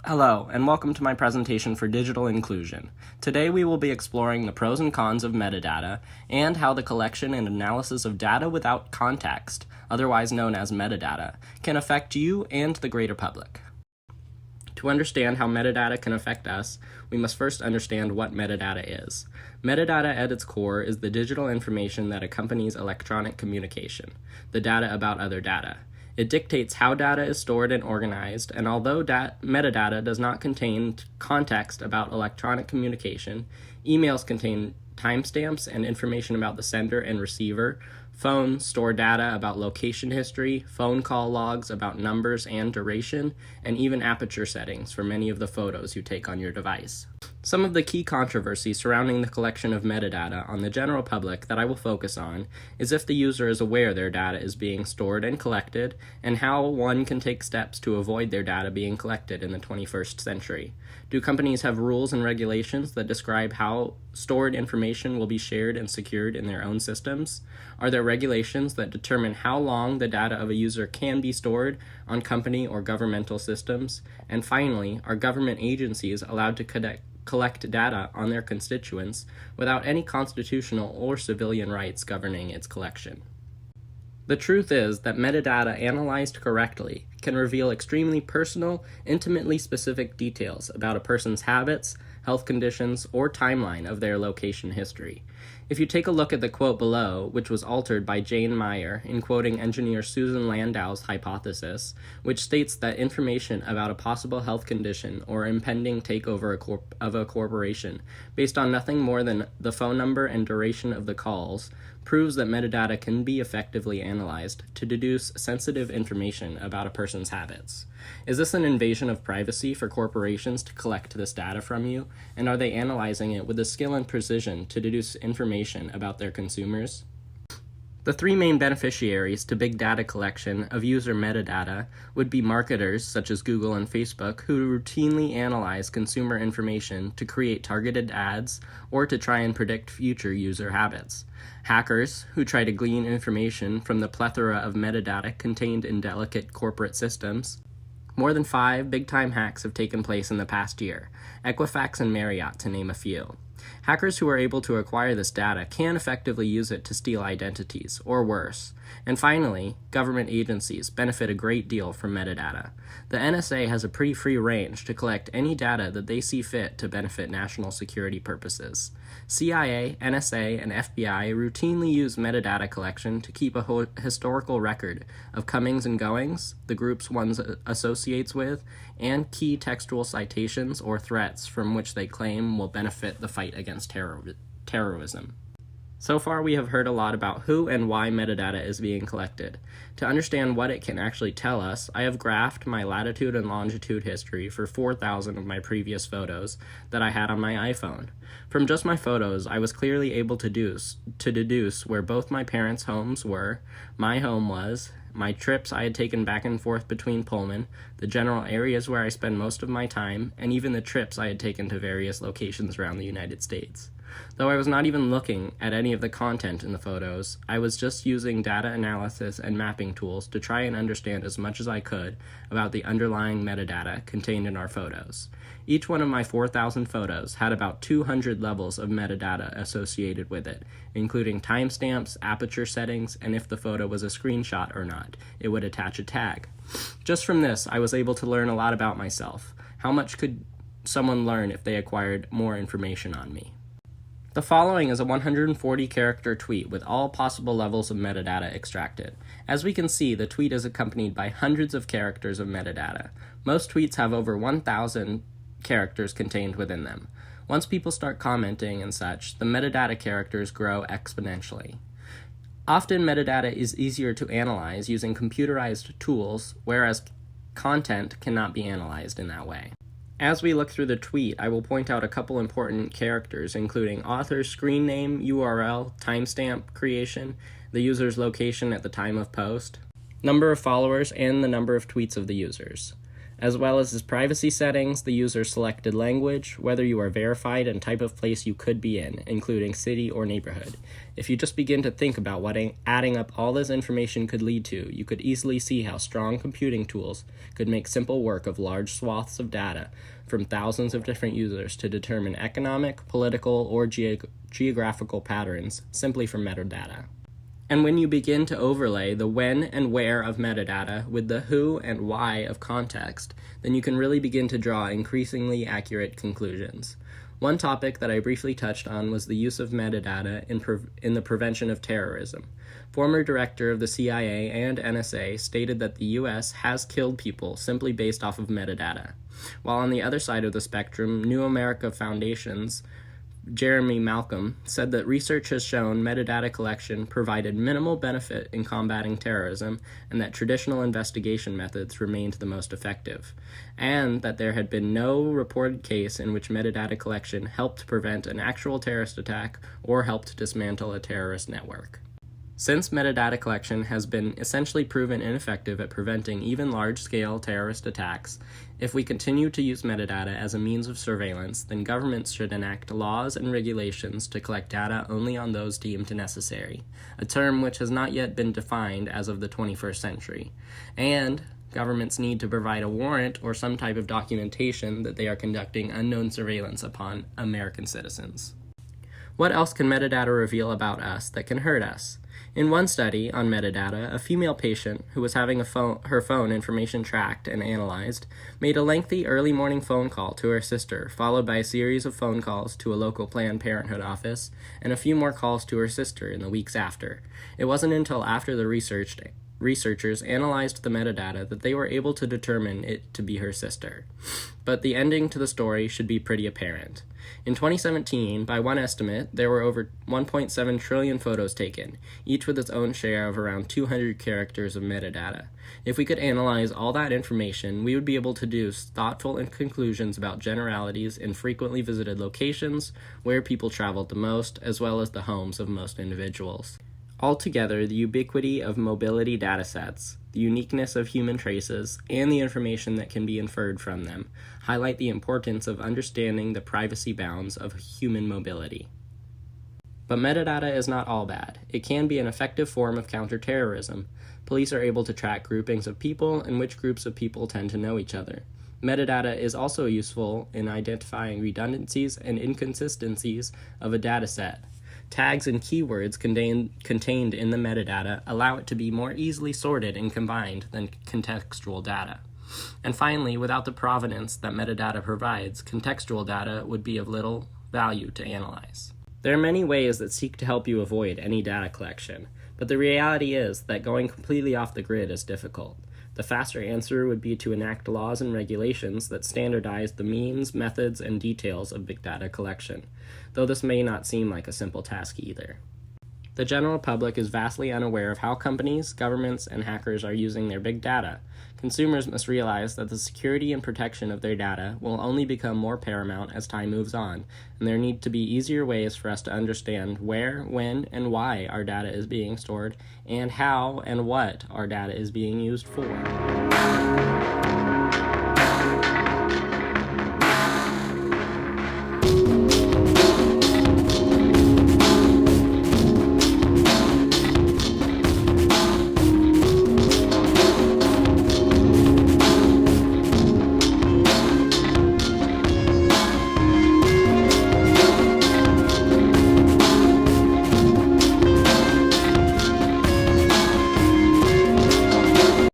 Hello, and welcome to my presentation for digital inclusion. Today we will be exploring the pros and cons of metadata and how the collection and analysis of data without context, otherwise known as metadata, can affect you and the greater public. To understand how metadata can affect us, we must first understand what metadata is. Metadata at its core is the digital information that accompanies electronic communication, the data about other data. It dictates how data is stored and organized, and although metadata does not contain context about electronic communication, emails contain timestamps and information about the sender and receiver. Phones store data about location history, phone call logs about numbers and duration, and even aperture settings for many of the photos you take on your device. Some of the key controversy surrounding the collection of metadata on the general public that I will focus on is if the user is aware their data is being stored and collected, and how one can take steps to avoid their data being collected in the 21st century. Do companies have rules and regulations that describe how stored information will be shared and secured in their own systems? Are there regulations that determine how long the data of a user can be stored on company or governmental systems? And finally, are government agencies allowed to collect data on their constituents without any constitutional or civilian rights governing its collection? The truth is that metadata analyzed correctly can reveal extremely personal, intimately specific details about a person's habits, health conditions, or timeline of their location history. If you take a look at the quote below, which was altered by Jane Meyer in quoting engineer Susan Landau's hypothesis, which states that information about a possible health condition or impending takeover of a corporation, based on nothing more than the phone number and duration of the calls, proves that metadata can be effectively analyzed to deduce sensitive information about a person's habits. Is this an invasion of privacy for corporations to collect this data from you, and are they analyzing it with the skill and precision to deduce information about their consumers? The three main beneficiaries to big data collection of user metadata would be marketers such as Google and Facebook, who routinely analyze consumer information to create targeted ads or to try and predict future user habits. Hackers, who try to glean information from the plethora of metadata contained in delicate corporate systems. More than 5 big-time hacks have taken place in the past year, Equifax and Marriott to name a few. Hackers who are able to acquire this data can effectively use it to steal identities, or worse. And finally, government agencies benefit a great deal from metadata. The NSA has a pretty free range to collect any data that they see fit to benefit national security purposes. CIA, NSA, and FBI routinely use metadata collection to keep a historical record of comings and goings, the groups one associates with, and key textual citations or threats from which they claim will benefit the fight against terrorism. So far, we have heard a lot about who and why metadata is being collected. To understand what it can actually tell us, I have graphed my latitude and longitude history for 4,000 of my previous photos that I had on my iPhone. From just my photos, I was clearly able to deduce where both my parents' homes were, my home was, my trips I had taken back and forth between Pullman, the general areas where I spend most of my time, and even the trips I had taken to various locations around the United States. Though I was not even looking at any of the content in the photos, I was just using data analysis and mapping tools to try and understand as much as I could about the underlying metadata contained in our photos. Each one of my 4,000 photos had about 200 levels of metadata associated with it, including timestamps, aperture settings, and if the photo was a screenshot or not, it would attach a tag. Just from this, I was able to learn a lot about myself. How much could someone learn if they acquired more information on me? The following is a 140-character tweet with all possible levels of metadata extracted. As we can see, the tweet is accompanied by hundreds of characters of metadata. Most tweets have over 1,000 characters contained within them. Once people start commenting and such, the metadata characters grow exponentially. Often metadata is easier to analyze using computerized tools, whereas content cannot be analyzed in that way. As we look through the tweet, I will point out a couple important characters, including author's screen name, URL, timestamp creation, the user's location at the time of post, number of followers, and the number of tweets of the users. as well as its privacy settings, the user's selected language, whether you are verified, and type of place you could be in, including city or neighborhood. If you just begin to think about what adding up all this information could lead to, you could easily see how strong computing tools could make simple work of large swaths of data from thousands of different users to determine economic, political, or geographical patterns simply from metadata. And when you begin to overlay the when and where of metadata with the who and why of context, then you can really begin to draw increasingly accurate conclusions. One topic that I briefly touched on was the use of metadata in the prevention of terrorism. Former director of the CIA and NSA stated that the U.S. has killed people simply based off of metadata. While on the other side of the spectrum, New America Foundation's Jeremy Malcolm said that research has shown metadata collection provided minimal benefit in combating terrorism and that traditional investigation methods remained the most effective, and that there had been no reported case in which metadata collection helped prevent an actual terrorist attack or helped dismantle a terrorist network. Since metadata collection has been essentially proven ineffective at preventing even large-scale terrorist attacks, if we continue to use metadata as a means of surveillance, then governments should enact laws and regulations to collect data only on those deemed necessary, a term which has not yet been defined as of the 21st century. And governments need to provide a warrant or some type of documentation that they are conducting unknown surveillance upon American citizens. What else can metadata reveal about us that can hurt us? In one study on metadata, a female patient who was having her phone information tracked and analyzed made a lengthy early morning phone call to her sister, followed by a series of phone calls to a local Planned Parenthood office, and a few more calls to her sister in the weeks after. It wasn't until after the researchers analyzed the metadata that they were able to determine it to be her sister. But the ending to the story should be pretty apparent. In 2017, by one estimate, there were over 1.7 trillion photos taken, each with its own share of around 200 characters of metadata. If we could analyze all that information, we would be able to deduce thoughtful conclusions about generalities in frequently visited locations, where people traveled the most, as well as the homes of most individuals. Altogether, the ubiquity of mobility datasets, the uniqueness of human traces, and the information that can be inferred from them highlight the importance of understanding the privacy bounds of human mobility. But metadata is not all bad. It can be an effective form of counterterrorism. Police are able to track groupings of people and which groups of people tend to know each other. Metadata is also useful in identifying redundancies and inconsistencies of a dataset. Tags and keywords contained in the metadata allow it to be more easily sorted and combined than contextual data. And finally, without the provenance that metadata provides, contextual data would be of little value to analyze. There are many ways that seek to help you avoid any data collection, but the reality is that going completely off the grid is difficult. The faster answer would be to enact laws and regulations that standardize the means, methods, and details of big data collection, though this may not seem like a simple task either. The general public is vastly unaware of how companies, governments, and hackers are using their big data. Consumers must realize that the security and protection of their data will only become more paramount as time moves on, and there need to be easier ways for us to understand where, when, and why our data is being stored, and how and what our data is being used for.